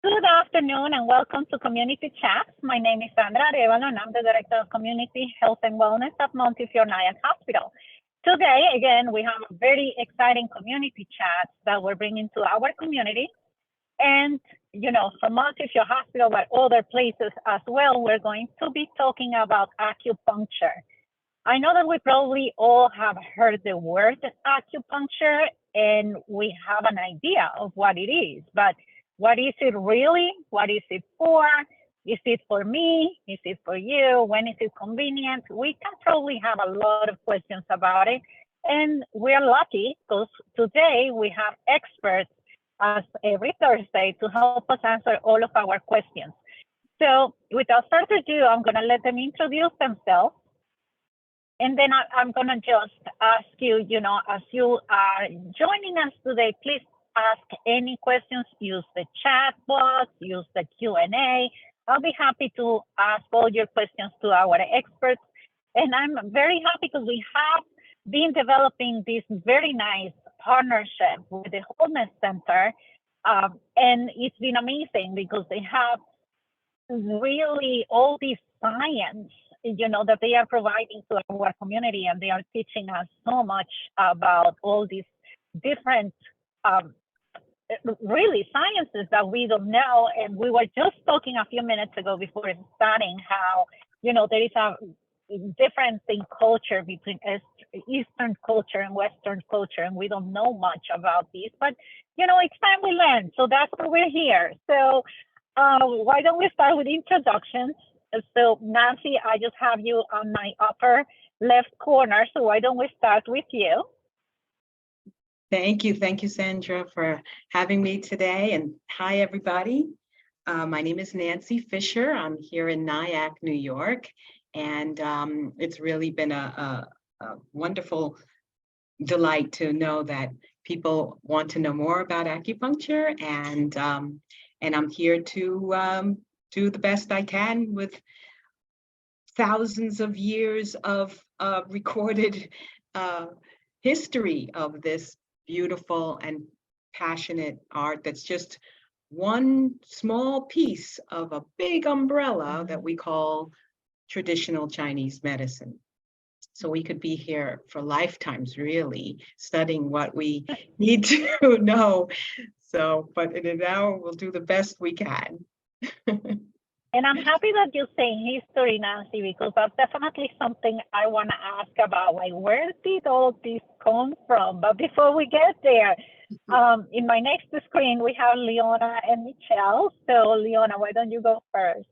Good afternoon and welcome to Community Chats. My name is Sandra Arevalo and I'm the Director of Community Health and Wellness at Montefiore Nyack Hospital. Today, again, we have a very exciting community chat that we're bringing to our community. And, from Montefiore Hospital, but other places as well, we're going to be talking about acupuncture. I know that we probably all have heard the word acupuncture and we have an idea of what it is, but what is it really? What is it for? Is it for me? Is it for you? When is it convenient? We can probably have a lot of questions about it. And we're lucky because today we have experts as every Thursday to help us answer all of our questions. So without further ado, I'm going to let them introduce themselves. And then I'm going to just ask you, as you are joining us today, please ask any questions, use the chat box, use the Q&A. I'll be happy to ask all your questions to our experts. And I'm very happy because we have been developing this very nice partnership with the Wholeness Center. And it's been amazing because they have really all this science, that they are providing to our community, and they are teaching us so much about all these different really sciences that we don't know. And we were just talking a few minutes ago before starting how, there is a difference in culture between Eastern culture and Western culture, and we don't know much about this, but, it's time we learn. So that's why we're here. So why don't we start with introductions? So Nancy, I just have you on my upper left corner. So why don't we start with you? Thank you, Sandra, for having me today. And hi, everybody. My name is Nancy Fisher. I'm here in Nyack, New York. And it's really been a wonderful delight to know that people want to know more about acupuncture. And I'm here to do the best I can with thousands of years of recorded history of this beautiful and passionate art that's just one small piece of a big umbrella that we call traditional Chinese medicine. So we could be here for lifetimes, really, studying what we need to know. So, but in an hour, we'll do the best we can. And I'm happy that you're saying history, Nancy, because that's definitely something I want to ask about. Like, where did all this come from? But before we get there, in my next screen, we have Leona and Michelle. So, Leona, why don't you go first?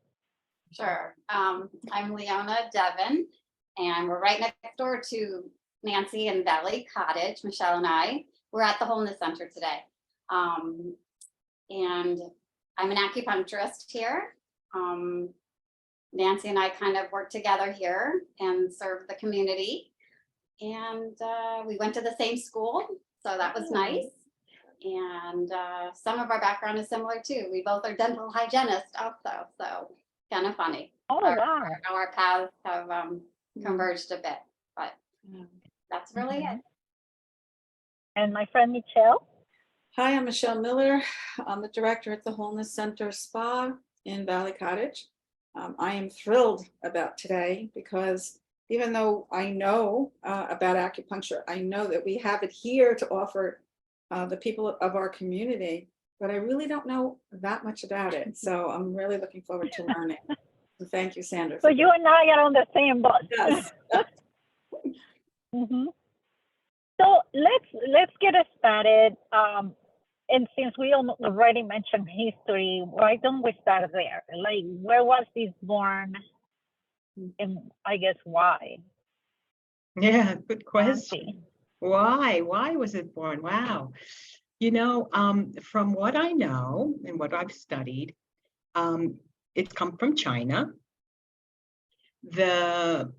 Sure. I'm Leona Devon, and we're right next door to Nancy and Valley Cottage. Michelle and I, we're at the Wholeness Center today. And I'm an acupuncturist here. Nancy and I kind of work together here and serve the community. And we went to the same school, so that was nice. And some of our background is similar too. We both are dental hygienists also, so kind of funny. Oh, wow. Our paths have converged a bit, but that's really it. And my friend Michelle. Hi, I'm Michelle Miller. I'm the director at the Wholeness Center Spa in Valley Cottage. I am thrilled about today because even though I know about acupuncture, I know that we have it here to offer the people of our community, but I really don't know that much about it. So I'm really looking forward to learning. So thank you, Sandra. So you and I are on the same boat. Yes. So let's get us started. And since we already mentioned history, why don't we start there? Like, where was this born? And I guess why? Yeah, good question. Nancy. Why was it born? Wow. From what I know and what I've studied, it's come from China. The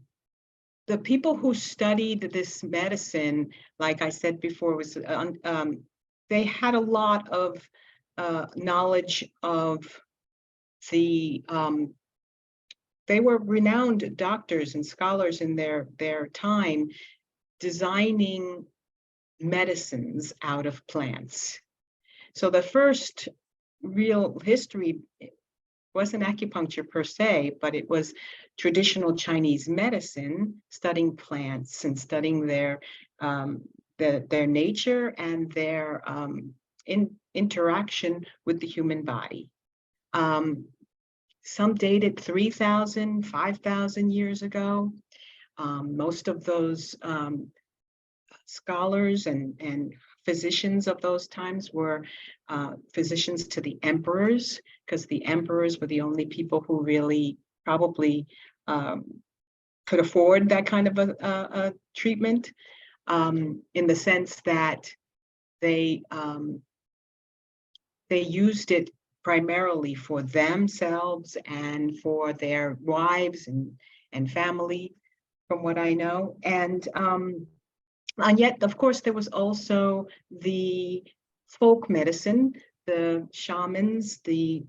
people who studied this medicine, like I said before, was they had a lot of knowledge of the. They were renowned doctors and scholars in their time, designing medicines out of plants. So the first real history. It wasn't acupuncture per se, but it was traditional Chinese medicine, studying plants and studying their nature and their interaction with the human body. Some dated 3,000, 5,000 years ago. Most of those scholars and physicians of those times were physicians to the emperors, because the emperors were the only people who really probably could afford that kind of a treatment, in the sense that they used it primarily for themselves and for their wives and family, from what I know. And yet, of course, there was also the folk medicine, the shamans, the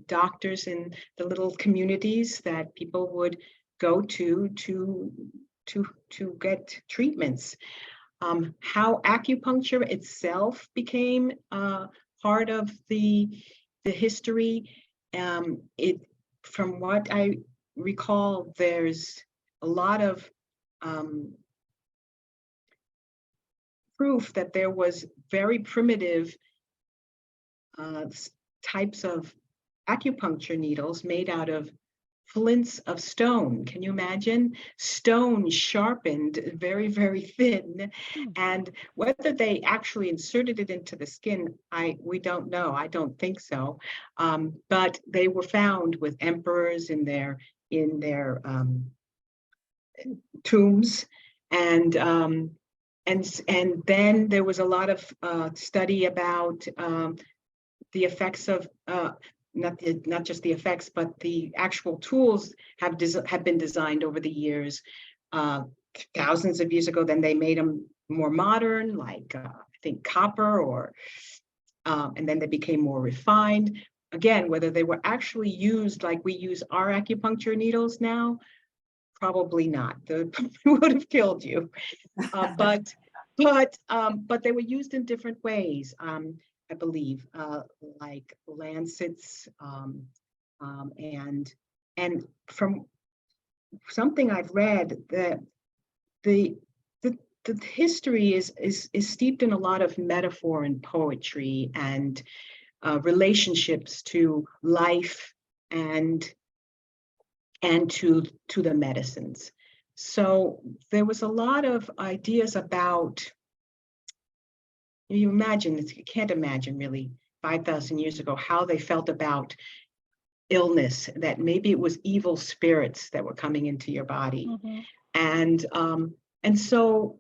doctors in the little communities that people would go to get treatments. How acupuncture itself became part of the history, from what I recall, there's a lot of proof that there was very primitive types of acupuncture needles made out of flints of stone. Can you imagine? Stone sharpened, very, very thin. And whether they actually inserted it into the skin, we don't know. I don't think so. But they were found with emperors in their tombs, and then there was a lot of study about the effects of not just the effects, but the actual tools have been designed over the years, thousands of years ago. Then they made them more modern, like I think copper, or and then they became more refined. Again, whether they were actually used like we use our acupuncture needles now, probably not. They would have killed you. But they were used in different ways. I believe, like lancets, and from something I've read, that the history is steeped in a lot of metaphor and poetry and relationships to life and to the medicines. So there was a lot of ideas about, you can't imagine really 5,000 years ago how they felt about illness, that maybe it was evil spirits that were coming into your body. Mm-hmm. And so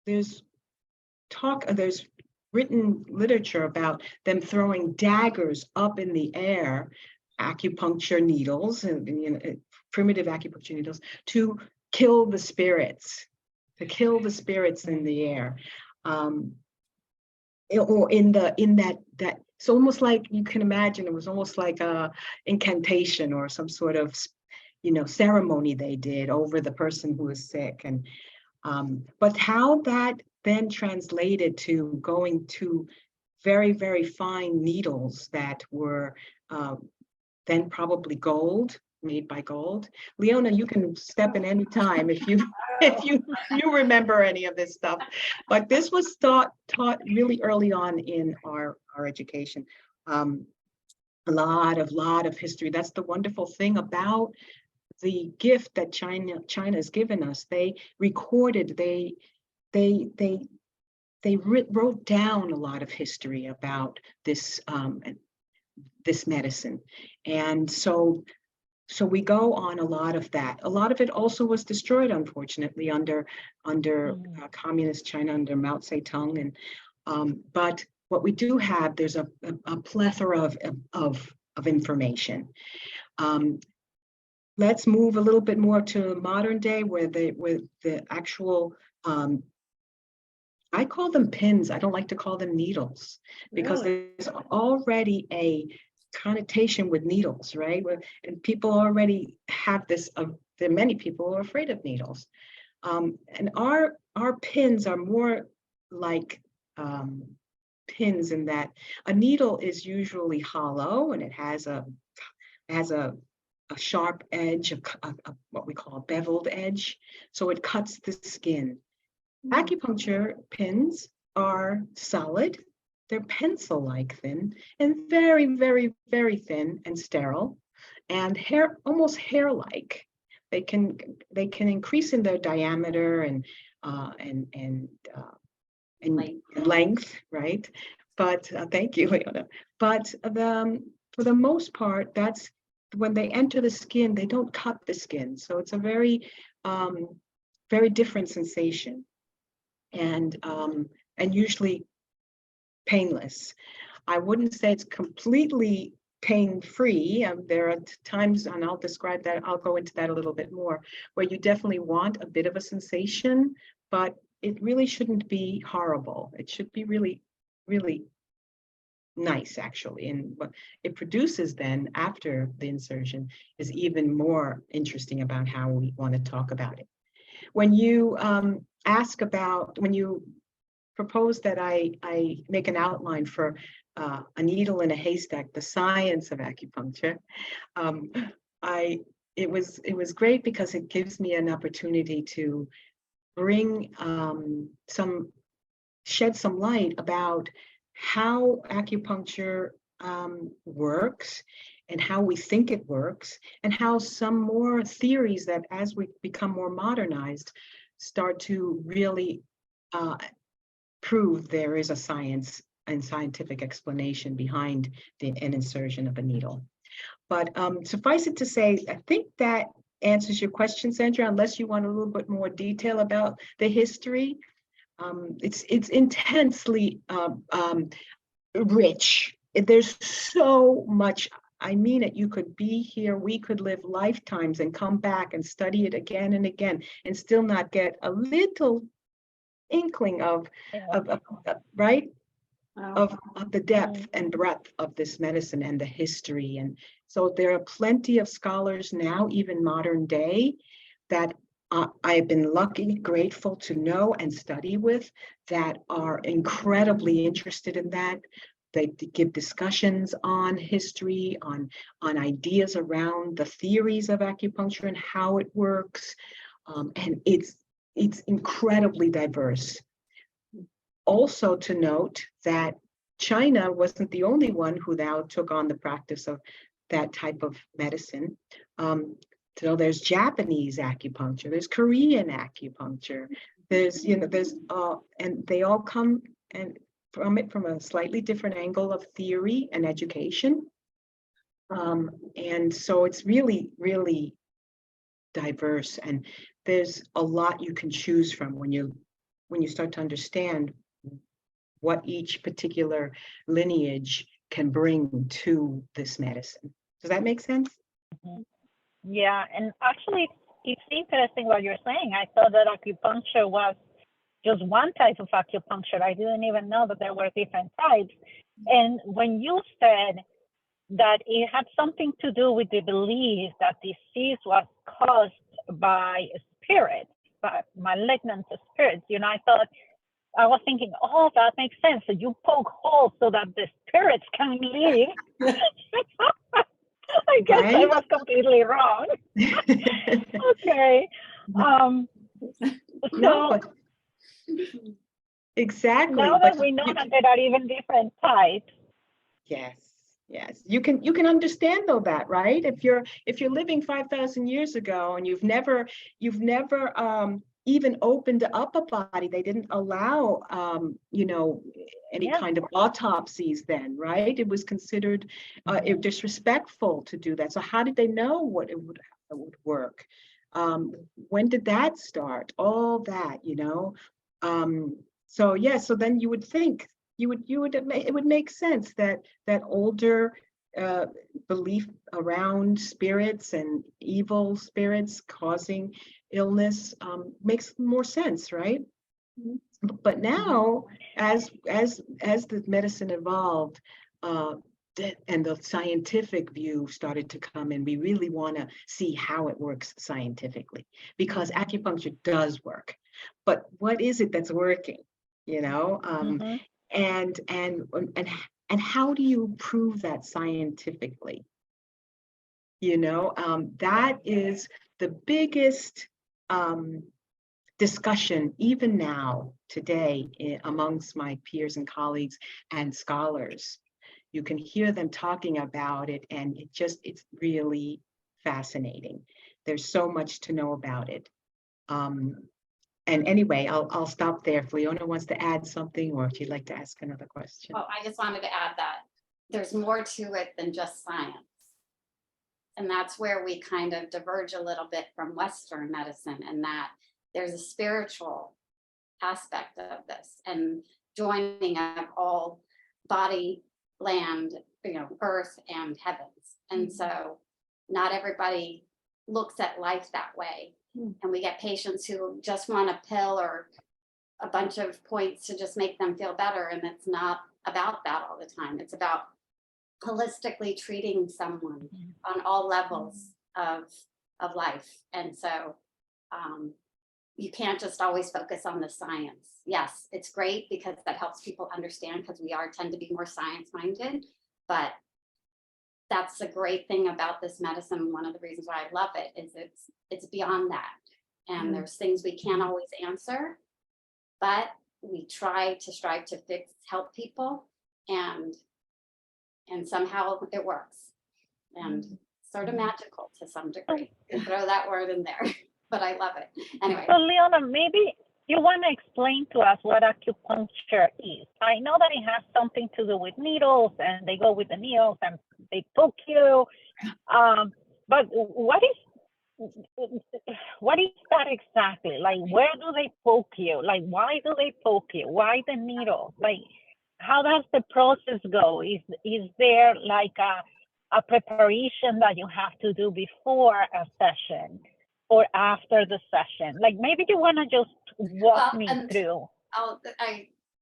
there's written literature about them throwing daggers up in the air, acupuncture needles, and primitive acupuncture needles, to kill the spirits. In the air, or in that. It's almost like, you can imagine, it was almost like a incantation or some sort of, ceremony they did over the person who was sick. And but how that then translated to going to very, very fine needles that were then probably made by gold. Leona, you can step in any time if you remember any of this stuff. But this was taught really early on in our education. A lot of history. That's the wonderful thing about the gift that China has given us. They recorded, they wrote down a lot of history about this medicine. And so we go on a lot of that. A lot of it also was destroyed, unfortunately, under communist China, under Mao Zedong. And but what we do have, there's a plethora of information. Let's move a little bit more to modern day, where the actual, I call them pins. I don't like to call them needles, because there's already a connotation with needles, right? And people already have this. There are many people who are afraid of needles, and our pins are more like pins in that a needle is usually hollow and it has a sharp edge, what we call a beveled edge, so it cuts the skin. Acupuncture pins are solid. They're pencil-like thin and very, very, very thin and sterile, and almost hair-like. They can increase in their diameter and length, right? But thank you, Leona. But for the most part, that's when they enter the skin, they don't cut the skin. So it's a very, very different sensation, and usually painless. I wouldn't say it's completely pain-free. There are times, and I'll describe that, I'll go into that a little bit more, where you definitely want a bit of a sensation, but it really shouldn't be horrible. It should be really, really nice, actually. And what it produces then after the insertion is even more interesting about how we want to talk about it. When you when you propose that I make an outline for a needle in a haystack, the science of acupuncture, it was great because it gives me an opportunity to bring shed some light about how acupuncture works and how we think it works, and how some more theories that as we become more modernized start to really prove there is a science and scientific explanation behind an insertion of a needle. But suffice it to say, I think that answers your question, Sandra, unless you want a little bit more detail about the history. It's intensely rich. There's so much. I mean it. You could be here. We could live lifetimes and come back and study it again and again and still not get a little inkling of right, of the depth and breadth of this medicine and the history. And so there are plenty of scholars now, even modern day, that I've been lucky, grateful to know and study with, that are incredibly interested in that. They give discussions on history, on ideas around the theories of acupuncture and how it works. And it's incredibly diverse. Also to note that China wasn't the only one who now took on the practice of that type of medicine. So there's Japanese acupuncture, there's Korean acupuncture, there's and they all come and from a slightly different angle of theory and education. And so it's really, really diverse, and there's a lot you can choose from when you start to understand what each particular lineage can bring to this medicine. Does that make sense? Mm-hmm. Yeah, and actually, it's interesting what you're saying. I thought that acupuncture was just one type of acupuncture. I didn't even know that there were different types. And when you said that it had something to do with the belief that disease was caused by spirits, by malignant spirits, I was thinking, oh, that makes sense. So you poke holes so that the spirits can leave. I guess right? I was completely wrong. Okay. Exactly. Now that we know that there are even different types. Yes. You can understand though that, right? If you're living 5,000 years ago and you've never even opened up a body, they didn't allow any kind of autopsies then, right? It was considered disrespectful to do that. So how did they know what it would work? When did that start? All that, so then you would think it would make sense that older belief around spirits and evil spirits causing illness makes more sense, right? Mm-hmm. But now, as the medicine evolved, and the scientific view started to come in, we really want to see how it works scientifically, because acupuncture does work. But what is it that's working? Mm-hmm. And how do you prove that scientifically? That is the biggest discussion even now today amongst my peers and colleagues and scholars. You can hear them talking about it, and it's really fascinating. There's so much to know about it. And anyway, I'll stop there if Leona wants to add something, or if you'd like to ask another question. Oh, I just wanted to add that there's more to it than just science. And that's where we kind of diverge a little bit from Western medicine, and that there's a spiritual aspect of this, and joining of all body, land, earth and heavens. And so not everybody looks at life that way. And we get patients who just want a pill or a bunch of points to just make them feel better. And it's not about that all the time. It's about holistically treating someone on all levels of life. And so you can't just always focus on the science. Yes, it's great because that helps people understand, because we tend to be more science minded, but that's the great thing about this medicine. One of the reasons why I love it is it's beyond that. And there's things we can't always answer, but we strive to help people, and somehow it works, and sort of magical to some degree. You throw that word in there, but I love it. Anyway. So Leona, maybe you want to explain to us what acupuncture is. I know that it has something to do with needles, and they go with the needles and they poke you. But what is that exactly? Like, where do they poke you? Like, why do they poke you? Why the needle? Like, how does the process go? Is there like a preparation that you have to do before a session or after the session? Like, maybe you want to just walk me through.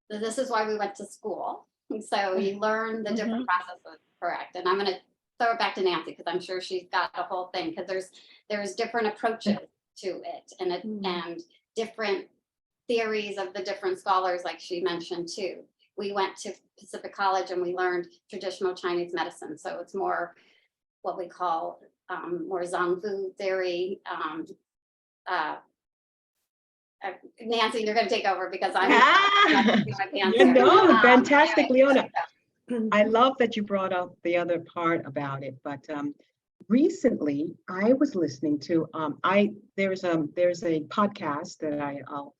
This is why we went to school. So you learn the different processes, correct? And I'm going to throw it back to Nancy, because I'm sure she's got a whole thing, because there's different approaches to it, and different theories of the different scholars, like she mentioned too. We went to Pacific College and we learned traditional Chinese medicine. So it's more what we call more Zhang Fu theory. Nancy, you're going to take over because I'm fantastic, Leona. I love that you brought up the other part about it, but recently I was listening to there's a podcast that I'll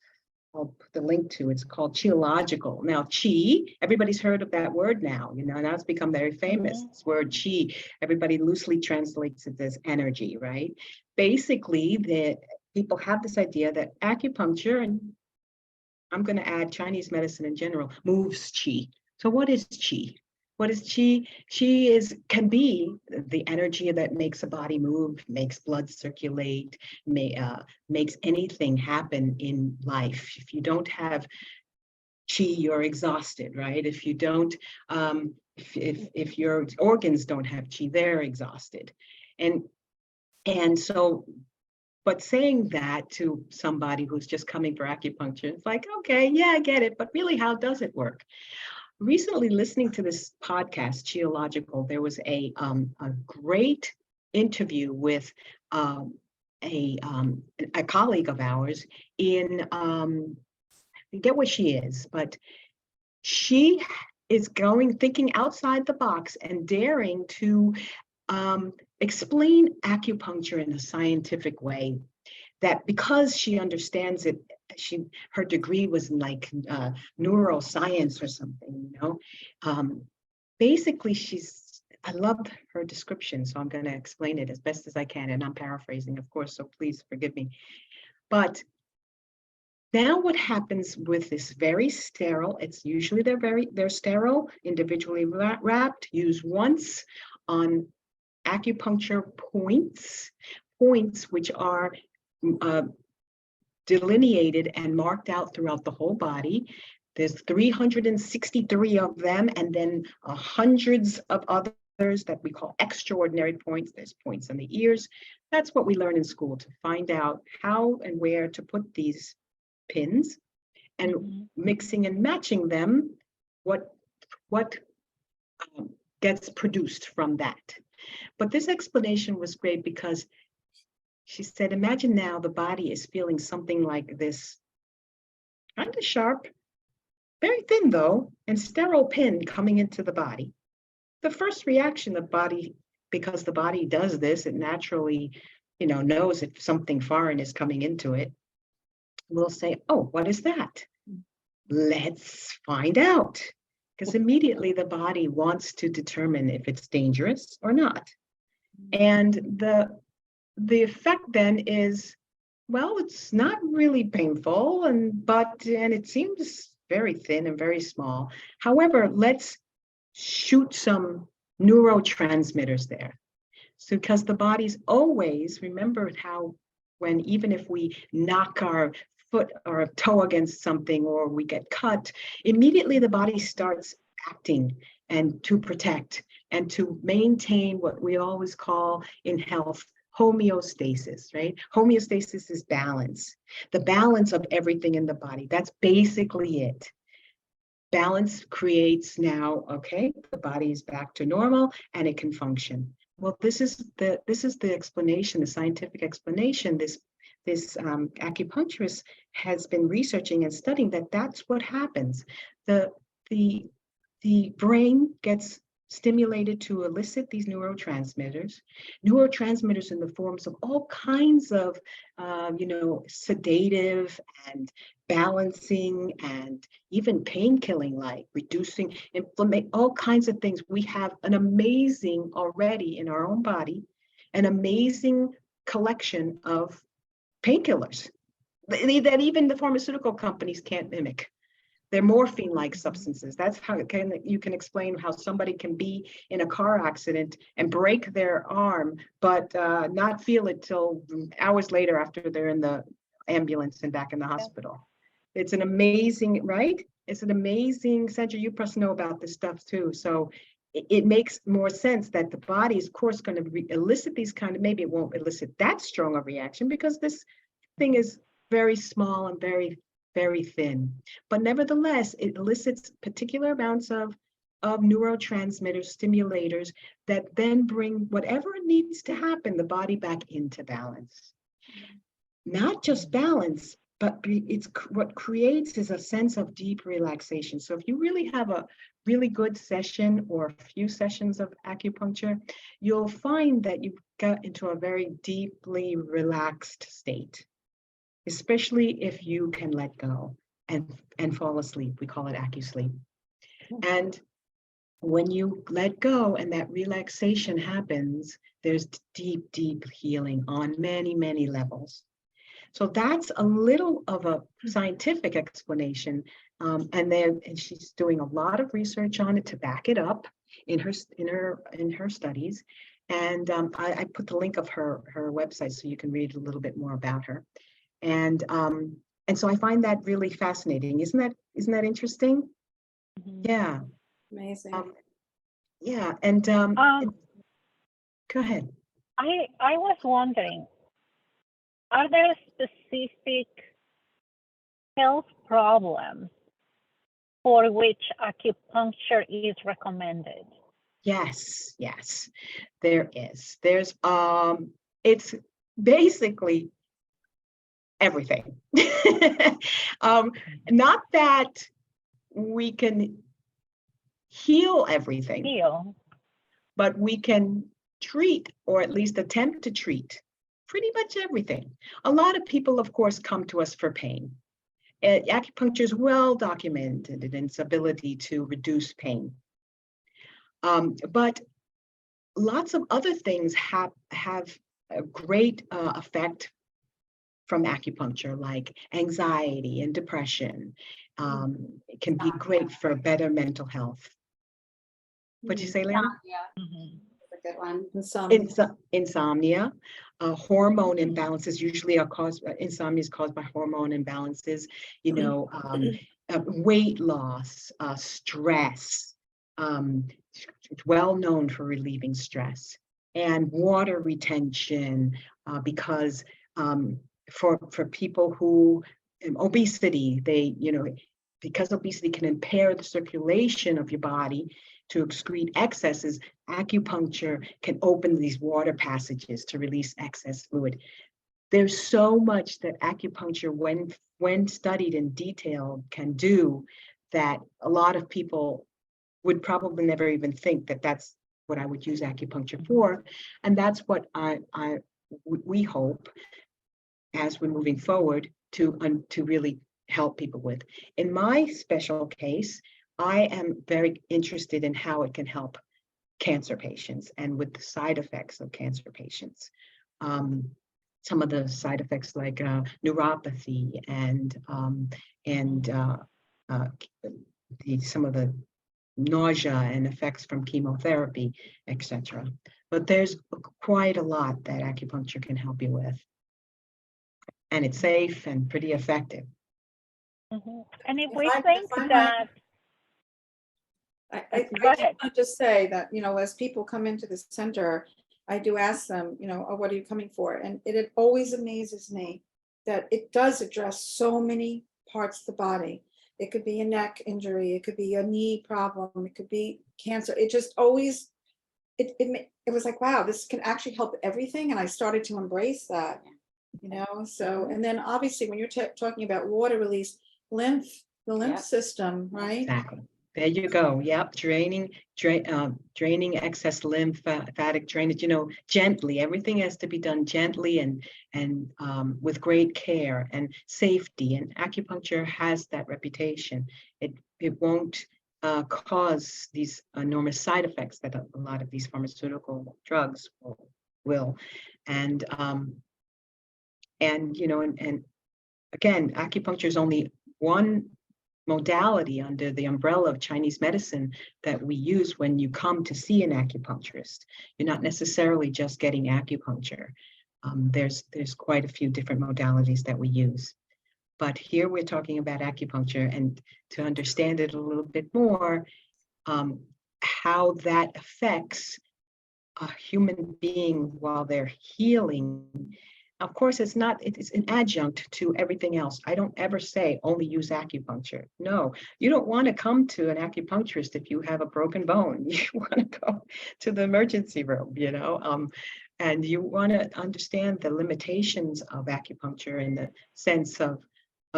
put the link to. It's called Qiological. Now, Qi, everybody's heard of that word now. Now it's become very famous. This word Qi, everybody loosely translates it as energy, right? Basically, the people have this idea that acupuncture, and I'm going to add Chinese medicine in general, moves Qi. So what is Qi? What is Qi? Qi can be the energy that makes a body move, makes blood circulate, makes anything happen in life. If you don't have Qi, you're exhausted, right? If you don't, if your organs don't have Qi, they're exhausted. And so, but saying that to somebody who's just coming for acupuncture, it's like, okay, yeah, I get it, but really, how does it work? Recently, listening to this podcast, Qiological, there was a great interview with a colleague of ours in, I forget what she is, but she is thinking outside the box and daring to explain acupuncture in a scientific way. That because she understands it, her degree was in like neuroscience or something, basically I loved her description, so I'm going to explain it as best as I can, and I'm paraphrasing, of course, so please forgive me. But now what happens with this very sterile, it's usually they're sterile, individually wrapped, used once on acupuncture points which are delineated and marked out throughout the whole body. There's 363 of them, and then hundreds of others that we call extraordinary points. There's points on the ears. That's what we learn in school, to find out how and where to put these pins, and mixing and matching them what gets produced from that. But this explanation was great because she said, imagine now the body is feeling something like this, kind of sharp, very thin though, and sterile pin coming into the body. The first reaction of body, because the body does this, it naturally, knows if something foreign is coming into it, will say, oh, what is that? Let's find out. Because immediately the body wants to determine if it's dangerous or not. And the effect then is, well, it's not really painful, and it seems very thin and very small. However, let's shoot some neurotransmitters there. So because the body's always, remember how even if we knock our foot or a toe against something or we get cut, immediately the body starts acting and to protect and to maintain what we always call in health homeostasis, right? Homeostasis is balance, the balance of everything in the body. That's basically it. Balance creates now, okay, the body is back to normal and it can function. Well, this is the explanation, the scientific explanation. This acupuncturist has been researching and studying that's what happens. The brain gets stimulated to elicit these neurotransmitters in the forms of all kinds of, sedative and balancing and even pain killing, like reducing inflammation, all kinds of things. We have an amazing already in our own body, an amazing collection of painkillers that even the pharmaceutical companies can't mimic. They're morphine-like substances. That's how you can explain how somebody can be in a car accident and break their arm, but not feel it till hours later after they're in the ambulance and back in the hospital. It's an amazing, right? It's an amazing, Sandra, you must know about this stuff too. So it makes more sense that the body is, of course, going to elicit these kind of, maybe it won't elicit that strong a reaction because this thing is very small and very, very thin. But nevertheless, it elicits particular amounts of neurotransmitters, stimulators that then bring whatever needs to happen, the body back into balance. Not just balance, but it's what creates is a sense of deep relaxation. So if you really have a really good session or a few sessions of acupuncture, you'll find that you got into a very deeply relaxed state, especially if you can let go and fall asleep. We call it acu-sleep. And when you let go and that relaxation happens, there's deep, deep healing on many, many levels. So that's a little of a scientific explanation, and she's doing a lot of research on it to back it up in her studies. And I put the link of her website so you can read a little bit more about her. And so I find that really fascinating. Isn't that interesting? Mm-hmm. Yeah. Amazing. Yeah, and go ahead. I was wondering, are there specific health problems for which acupuncture is recommended? Yes, there is. There's it's basically everything. Not that we can heal everything, but we can treat, or at least attempt to treat, pretty much everything. A lot of people, of course, come to us for pain. Acupuncture is well documented in its ability to reduce pain. But lots of other things have a great effect from acupuncture, like anxiety and depression. It can be great for better mental health. What'd you say, Leanna? Yeah. Mm-hmm. That's a good one. Insomnia, hormone imbalances usually are caused. Insomnia is caused by hormone imbalances. Weight loss, stress. It's well known for relieving stress, and water retention, because for people who obesity, because obesity can impair the circulation of your body to excrete excesses, acupuncture can open these water passages to release excess fluid. There's so much that acupuncture, when studied in detail, can do that a lot of people would probably never even think that that's what I would use acupuncture for. And that's what we hope, as we're moving forward, to really help people with. In my special case, I am very interested in how it can help cancer patients and with the side effects of cancer patients. Some of the side effects like neuropathy and some of the nausea and effects from chemotherapy, etc. But there's quite a lot that acupuncture can help you with. And it's safe and pretty effective. Mm-hmm. And if we I think that, I go ahead. want to say that, you know, as people come into the center, I do ask them, you know, oh, what are you coming for? And it always amazes me that it does address so many parts of the body. It could be a neck injury, it could be a knee problem, it could be cancer. It just always, it was like, wow, this can actually help everything. And I started to embrace that, you know. So, and then obviously when you're talking about water release, the lymph system, right? Exactly. There you go. Yep. Draining excess lymphatic drainage, you know, gently. Everything has to be done gently and with great care and safety. And acupuncture has that reputation. It won't cause these enormous side effects that a lot of these pharmaceutical drugs will. And you know, and again, acupuncture is only one modality under the umbrella of Chinese medicine that we use when you come to see an acupuncturist. You're not necessarily just getting acupuncture. There's quite a few different modalities that we use. But here we're talking about acupuncture, and to understand it a little bit more, how that affects a human being while they're healing. Of course, it's an adjunct to everything else. I don't ever say only use acupuncture. No, you don't want to come to an acupuncturist if you have a broken bone. You want to go to the emergency room, you know, and you want to understand the limitations of acupuncture in the sense of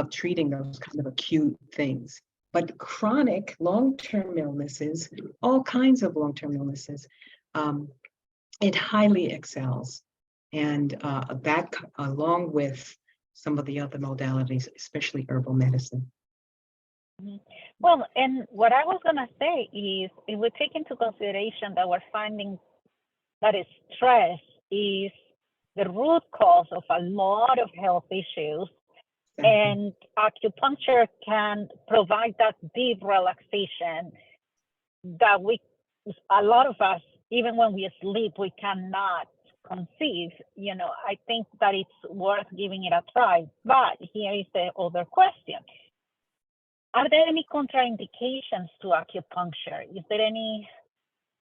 treating those kind of acute things. But chronic long-term illnesses, all kinds of long-term illnesses, it highly excels. And that, along with some of the other modalities, especially herbal medicine. Well, and what I was going to say is, if we take into consideration that we're finding that stress is the root cause of a lot of health issues, and acupuncture can provide that deep relaxation that a lot of us, even when we sleep, we cannot conceive. You know, I think that it's worth giving it a try. But here is the other question. Are there any contraindications to acupuncture? Is there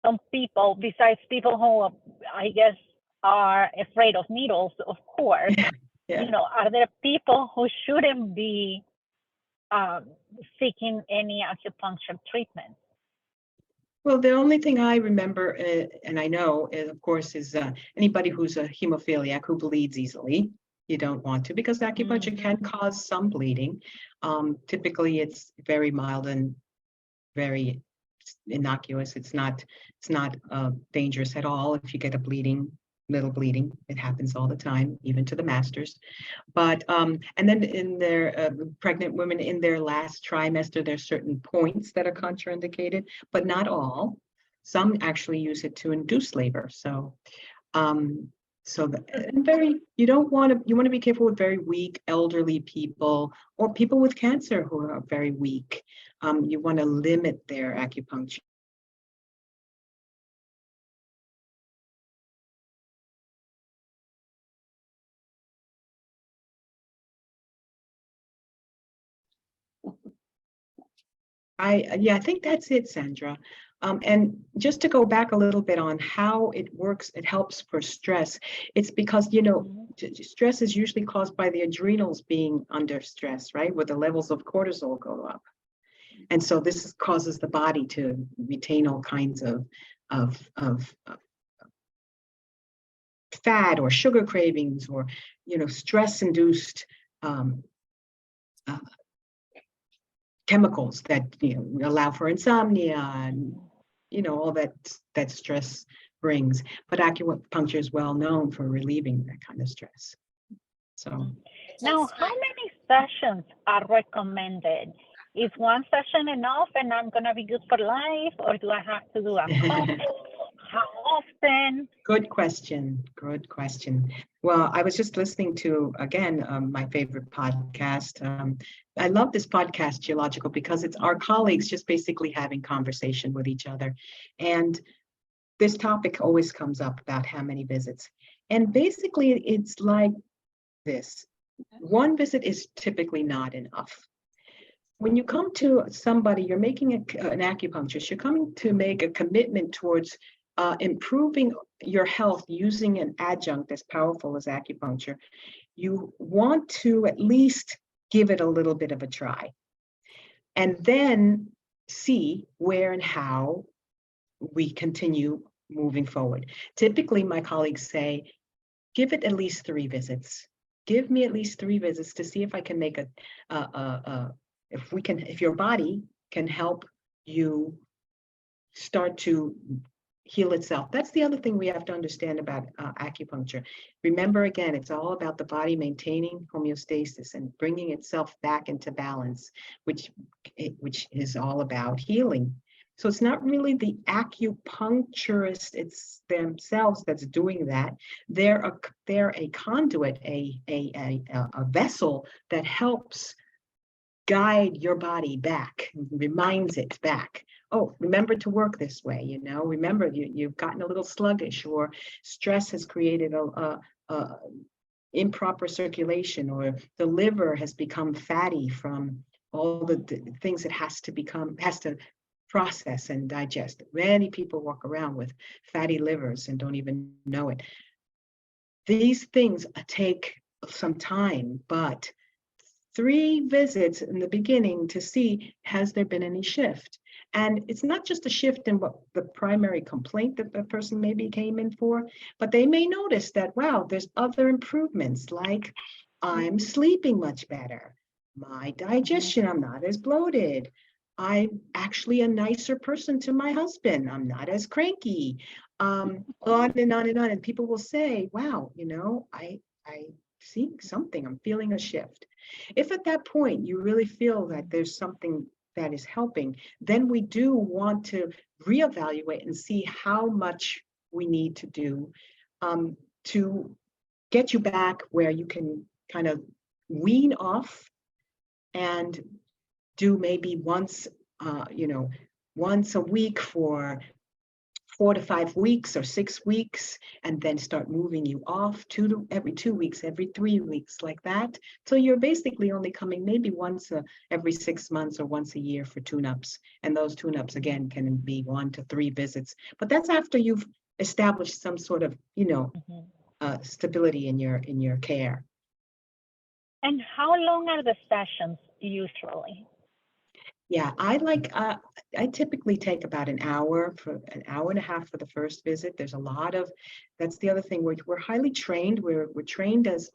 some people, besides people who I guess are afraid of needles, of course, Yeah. you know, are there people who shouldn't be seeking any acupuncture treatment? Well, the only thing I remember, and I know, of course, is anybody who's a hemophiliac who bleeds easily. You don't want to, because acupuncture can cause some bleeding. Typically, it's very mild and very innocuous. It's not dangerous at all. If you get little bleeding, it happens all the time, even to the masters. But and then in their pregnant women in their last trimester, there's certain points that are contraindicated, but not all. Some actually use it to induce labor. So you want to be careful with very weak elderly people or people with cancer who are very weak. You want to limit their acupuncture. I think that's it, Sandra. And just to go back a little bit on how it works, it helps for stress. It's because, you know, stress is usually caused by the adrenals being under stress, right? Where the levels of cortisol go up. And so this causes the body to retain all kinds of fat or sugar cravings, or stress-induced chemicals that allow for insomnia and all that stress brings. But acupuncture is well known for relieving that kind of stress. So now, how many sessions are recommended? Is one session enough and I'm going to be good for life, or do I have to do a couple? How often? Good question. Good question. Well, I was just listening to, again, my favorite podcast. I love this podcast, Geological, because it's our colleagues just basically having conversation with each other. And this topic always comes up about how many visits. And basically, it's like this. One visit is typically not enough. When you come to somebody, you're making an acupuncturist, you're coming to make a commitment towards improving your health using an adjunct as powerful as acupuncture. You want to at least give it a little bit of a try, and then see where and how we continue moving forward. Typically, my colleagues say, give it at least 3 visits. Give me at least 3 visits to see if I can make if your body can help you start to heal itself. That's the other thing we have to understand about acupuncture. Remember, again, it's all about the body maintaining homeostasis and bringing itself back into balance, which is all about healing. So it's not really the acupuncturist themselves that's doing that. They're a conduit, a vessel that helps guide your body back, reminds it back. Oh, remember to work this way, remember you've gotten a little sluggish, or stress has created a improper circulation, or the liver has become fatty from all the things it has to process and digest. Many people walk around with fatty livers and don't even know it. These things take some time, but 3 visits in the beginning to see, has there been any shift? And it's not just a shift in what the primary complaint that the person maybe came in for, but they may notice that, wow, there's other improvements, like I'm sleeping much better, my digestion, I'm not as bloated, I'm actually a nicer person to my husband, I'm not as cranky, on and on and on. And people will say, wow, I see something, I'm feeling a shift. If at that point you really feel that there's something that is helping, then we do want to reevaluate and see how much we need to do to get you back where you can kind of wean off and do maybe once a week for 4 to 5 weeks or 6 weeks, and then start moving you off every 2 weeks, every 3 weeks, like that. So you're basically only coming maybe once every 6 months or once a year for tune-ups. And those tune-ups, again, can be 1 to 3 visits. But that's after you've established some sort of, stability in your care. And how long are the sessions usually? Yeah, I typically take about an hour and a half for the first visit. There's a lot of, that's the other thing, we're highly trained. We're trained as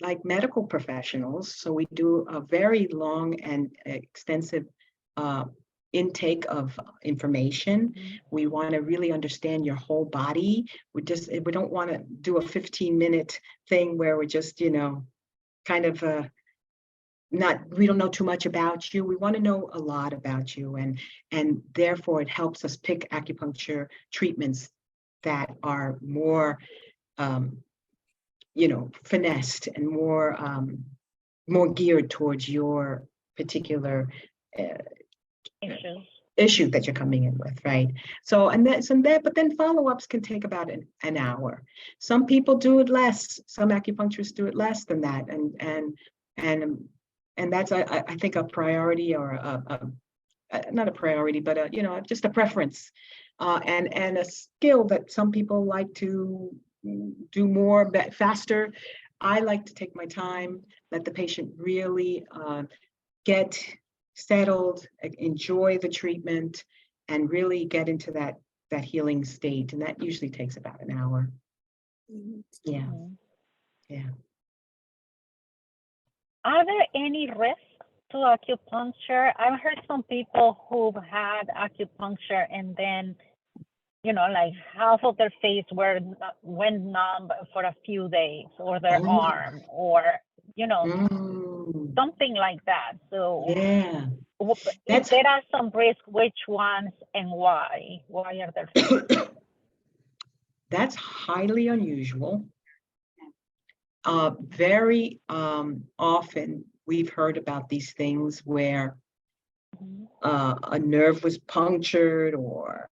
like medical professionals. So we do a very long and extensive intake of information. We want to really understand your whole body. We don't want to do a 15-minute thing where we're just, kind of we don't know too much about you. We want to know a lot about you, and therefore it helps us pick acupuncture treatments that are more finessed and more geared towards your particular issue that you're coming in with, right? So but then follow-ups can take about an hour. Some people do it less. Some acupuncturists do it less than that, and that's I think a priority, or not a priority, but just a preference, and a skill that some people like to do more faster. I like to take my time, let the patient really get settled, enjoy the treatment, and really get into that healing state. And that usually takes about an hour. Yeah, Mhm. yeah. Are there any risks to acupuncture? I've heard some people who've had acupuncture and then, like half of their face went numb for a few days, or their Oh, arm, or, mm, something like that. So yeah. if That's there are some risks, which ones and why? Why are there some risks? that's highly unusual. Very often we've heard about these things where Mhm. a nerve was punctured, or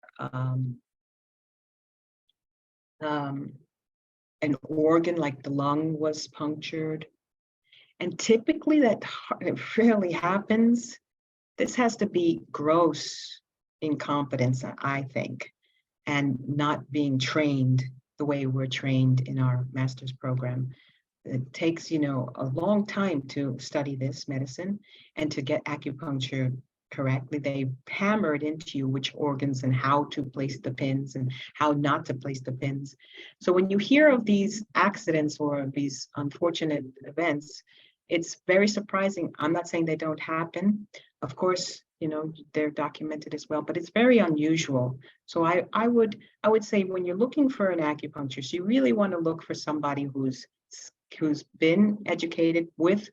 an organ like the lung was punctured. And typically it rarely happens. This has to be gross incompetence, I think, and not being trained the way we're trained in our master's program. It takes, a long time to study this medicine and to get acupuncture correctly. They hammer it into you which organs and how to place the pins and how not to place the pins. So when you hear of these accidents or these unfortunate events, it's very surprising. I'm not saying they don't happen. Of course, they're documented as well, but it's very unusual. So I would say when you're looking for an acupuncturist, you really want to look for somebody who's been educated with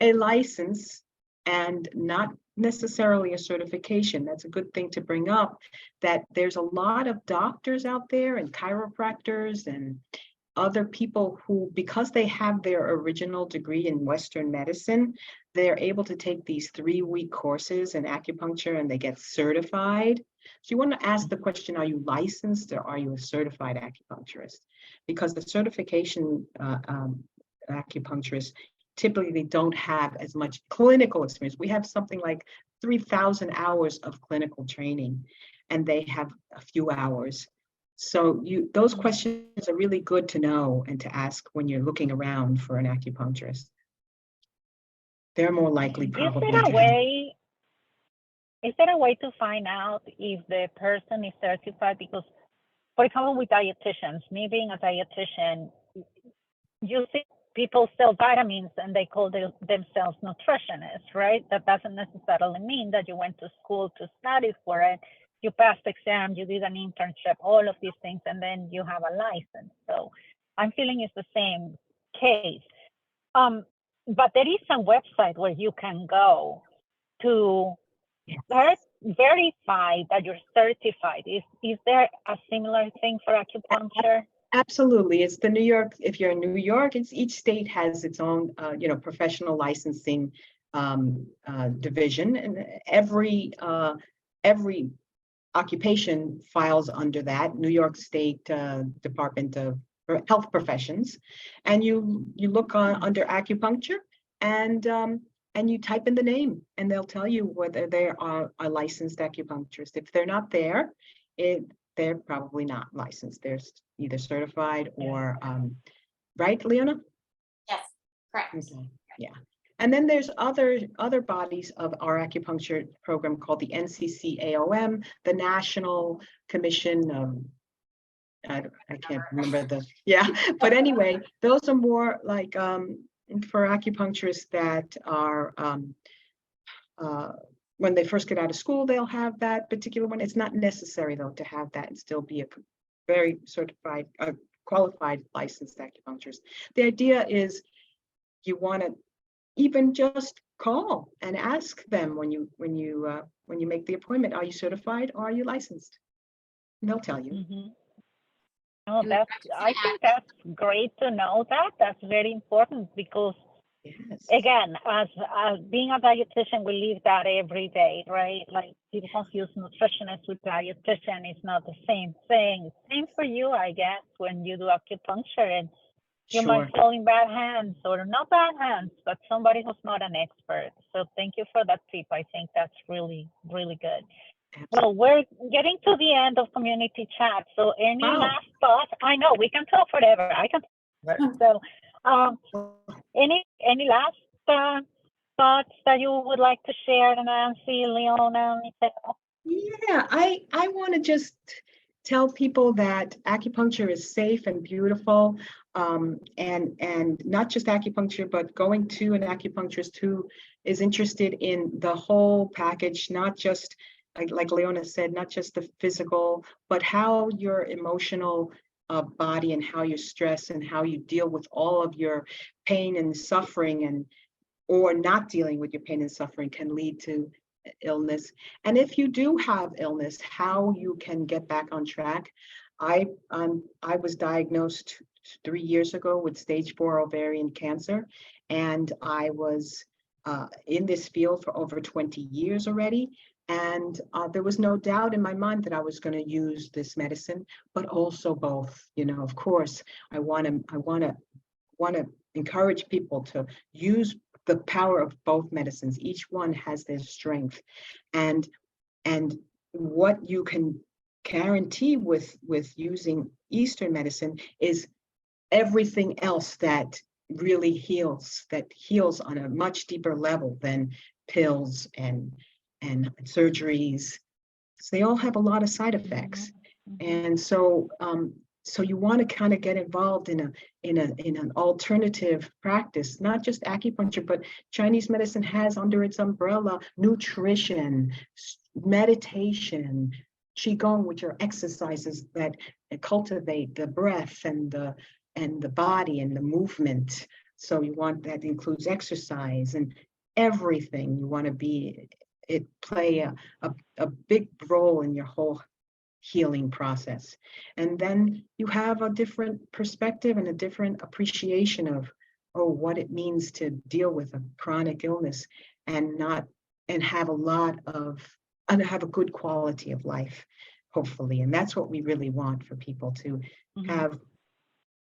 a license and not necessarily a certification. That's a good thing to bring up, that there's a lot of doctors out there and chiropractors and other people who, because they have their original degree in Western medicine, they're able to take these 3-week courses in acupuncture and they get certified. So you want to ask the question, are you licensed or are you a certified acupuncturist? Because the certification acupuncturists typically don't have as much clinical experience. We have something like 3,000 hours of clinical training, and they have a few hours. So those questions are really good to know and to ask when you're looking around for an acupuncturist. They're more likely Is probably there a to have. way? Is there a way to find out if the person is certified? Because, for example, with dietitians, me being a dietitian, you see people sell vitamins and they call themselves nutritionists, right? That doesn't necessarily mean that you went to school to study for it. You passed the exam, you did an internship, all of these things, and then you have a license. So I'm feeling it's the same case. But there is a website where you can go to verify that you're certified. Is there a similar thing for acupuncture? Absolutely. It's the New York, if you're in New York, each state has its own, professional licensing division, and every occupation files under that New York State Department of Health Professions. And you look under acupuncture and you type in the name and they'll tell you whether they are a licensed acupuncturist. If they're not there, they're probably not licensed. They're either certified or, right, Leona? Yes, correct. Okay. Yeah. And then there's other bodies of our acupuncture program called the NCCAOM, the National Commission of, I can't remember but anyway, those are more like for acupuncturists that are when they first get out of school, they'll have that particular one. It's not necessary though to have that and still be a very certified, qualified licensed acupuncturist. The idea is you want to even just call and ask them when you make the appointment, are you certified or are you licensed? And they'll tell you. Mm-hmm. Oh, And I think that's great to know that. That's very important because, Yes. again, as being a dietitian, we live that every day, right? Like people confuse nutritionist with dietitian. It's not the same thing. Same for you, I guess, when you do acupuncture and you Sure. might fall in bad hands, or not bad hands, but somebody who's not an expert. So thank you for that tip. I think that's really, really good. Absolutely. Well, we're getting to the end of community chat. So any Wow. last thoughts? I know we can talk forever. I can talk forever. So any last thoughts that you would like to share, Nancy, Leona, Michelle? Yeah, I want to just tell people that acupuncture is safe and beautiful, and not just acupuncture, but going to an acupuncturist who is interested in the whole package, not just like Leona said, not just the physical, but how your emotional body and how your stress and how you deal with all of your pain and suffering, and or not dealing with your pain and suffering can lead to illness. And if you do have illness, how you can get back on track. I was diagnosed 3 years ago with stage 4 ovarian cancer, and I was in this field for over 20 years already. And there was no doubt in my mind that I was going to use this medicine, but also both. You know, of course, I want to encourage people to use the power of both medicines. Each one has their strength, and what you can guarantee with using Eastern medicine is everything else that really heals, that heals on a much deeper level than pills and surgeries. So they all have a lot of side effects. And so so you want to kind of get involved in an alternative practice, not just acupuncture, but Chinese medicine has under its umbrella nutrition, meditation, qigong, which are exercises that cultivate the breath and the body and the movement. So you want, that includes exercise and everything. You want to play a big role in your whole healing process. And then you have a different perspective and a different appreciation of, oh, what it means to deal with a chronic illness and have a good quality of life, hopefully. And that's what we really want for people, to have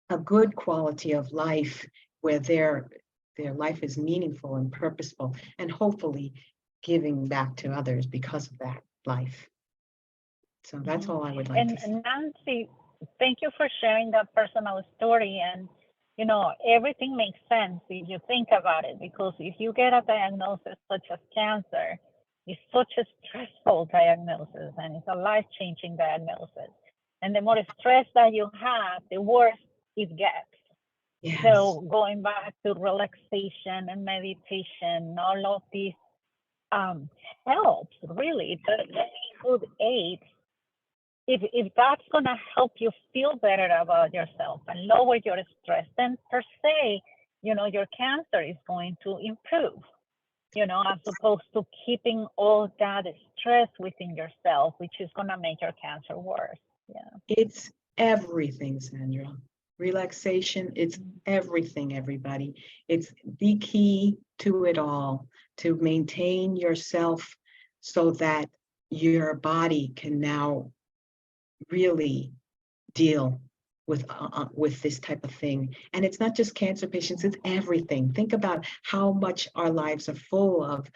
a good quality of life where their life is meaningful and purposeful, and hopefully giving back to others because of that life. So that's all I would like to say. And Nancy, thank you for sharing that personal story. And, you know, everything makes sense if you think about it, because if you get a diagnosis such as cancer, it's such a stressful diagnosis, and it's a life-changing diagnosis. And the more stress that you have, the worse it gets. Yes. So going back to relaxation and meditation, all of these helps, really. The good aids, if that's going to help you feel better about yourself and lower your stress, then per se, you know, your cancer is going to improve, you know, as opposed to keeping all that stress within yourself, which is going to make your cancer worse. Yeah. It's everything, Sandra. Relaxation, it's everything, everybody. It's the key to it all, to maintain yourself so that your body can now really deal with this type of thing. And it's not just cancer patients, it's everything. Think about how much our lives are full of,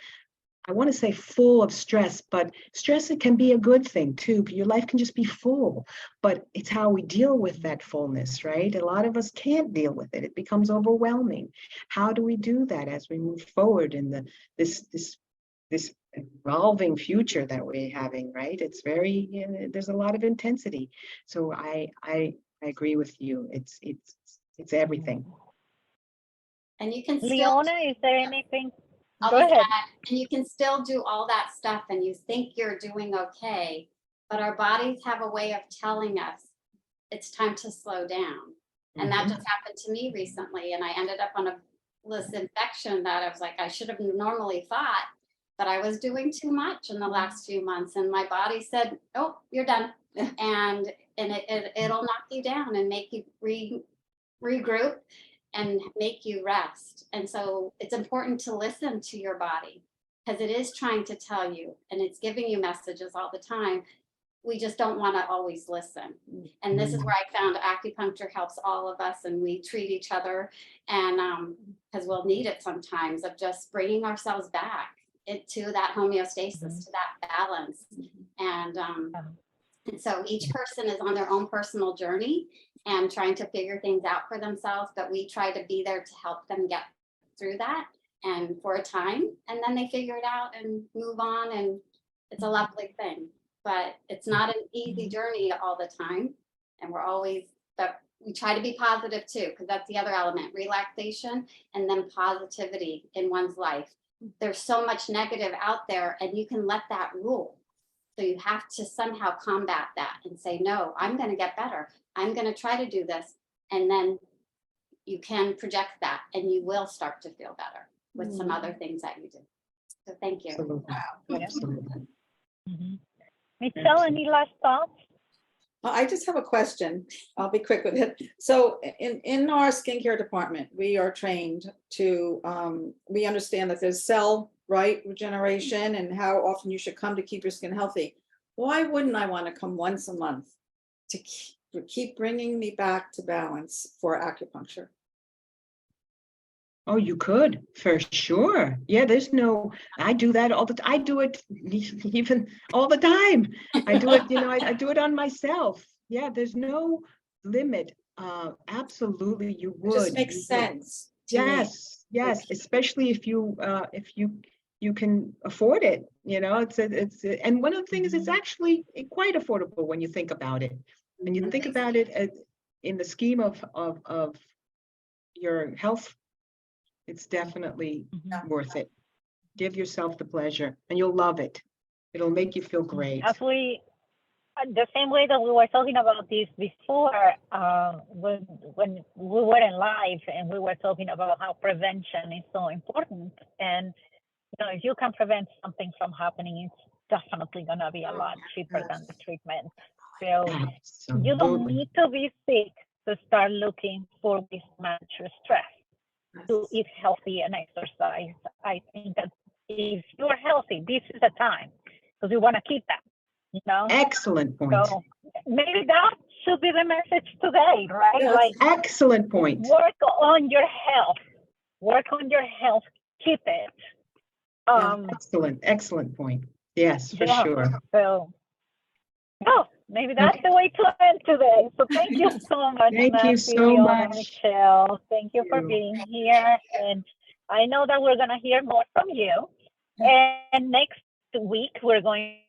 I want to say full of stress, but stress, it can be a good thing too. Your life can just be full, but it's how we deal with that fullness, right? A lot of us can't deal with it. It becomes overwhelming. How do we do that as we move forward in this evolving future that we're having, right? It's very, you know, there's a lot of intensity. So I agree with you. It's everything. And you can still, Leona, is there anything? I'll Go just ahead. add, and you can still do all that stuff and you think you're doing okay, but our bodies have a way of telling us it's time to slow down. And that just happened to me recently. And I ended up on this infection that I was like, I should have normally thought that I was doing too much in the last few months. And my body said, oh, you're done. and it'll knock you down and make you regroup and make you rest. And so it's important to listen to your body, because it is trying to tell you, and it's giving you messages all the time. We just don't want to always listen. And this is where I found acupuncture helps all of us, and we treat each other, and because we'll need it sometimes, of just bringing ourselves back into that homeostasis, to that balance. And so each person is on their own personal journey and trying to figure things out for themselves, but we try to be there to help them get through that. and for a time, and then they figure it out and move on, and it's a lovely thing. But it's not an easy journey all the time, and we're always, but we try to be positive too, because that's the other element, relaxation and then positivity in one's life. There's so much negative out there, and you can let that rule. So you have to somehow combat that and say, no, I'm going to get better. I'm going to try to do this. And then you can project that, and you will start to feel better with some other things that you do. So thank you. Absolutely. Absolutely. Michelle, any last thoughts? I just have a question. I'll be quick with it. So in our skincare department, we are trained to, we understand that there's cell, right, regeneration and how often you should come to keep your skin healthy. Why wouldn't I want to come once a month to keep bringing me back to balance for acupuncture? Oh, you could, for sure. Yeah, there's no, I do that all the time. I do it even all the time. I do it, I do it on myself. Yeah, there's no limit. Absolutely, you It would. just makes sense to me. Yes, especially if you can afford it. And one of the things, it's actually quite affordable when you think about it. When you think about it in the scheme of your health, it's definitely worth it. Give yourself the pleasure, and you'll love it. It'll make you feel great. As we, the same way that we were talking about this before, when we were in live and we were talking about how prevention is so important. And if you can prevent something from happening, it's definitely gonna be a lot cheaper than the treatment. So you don't Absolutely. need to be sick to start looking for this manage your stress. To eat healthy and exercise. I think that if you're healthy, this is the time, because you want to keep that, Excellent point. So maybe that should be the message today, right? Yes. Like, Excellent point. work on your health. Work on your health. Keep it. Excellent point. Yes, for sure. So, maybe that's the way to end today. So thank you so much. Thank you Nancy, so Leona, much. Michelle. Thank you for you. being here. And I know that we're going to hear more from you. And next week, we're going